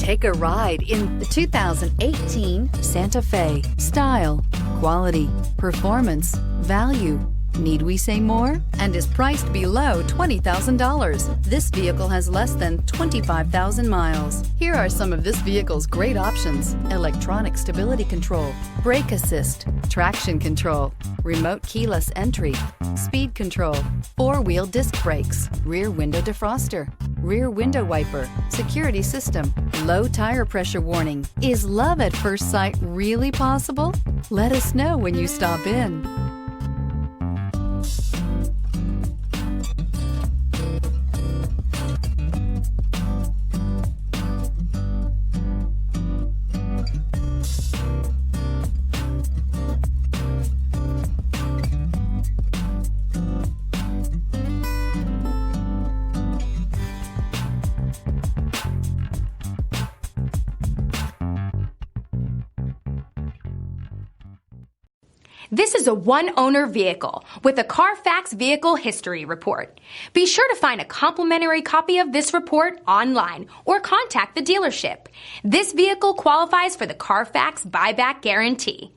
Take a ride in the 2018 Santa Fe. Style, quality, performance, value. Need we say more? And is priced below $20,000. This vehicle has less than 25,000 miles. Here are some of this vehicle's great options: electronic stability control, brake assist, traction control, remote keyless entry, speed control, four-wheel disc brakes, rear window defroster, rear window wiper, security system, low tire pressure warning. Is love at first sight really possible? Let us know when you stop in. This is a one-owner vehicle with a CARFAX Vehicle History Report. Be sure to find a complimentary copy of this report online or contact the dealership. This vehicle qualifies for the CARFAX Buyback Guarantee.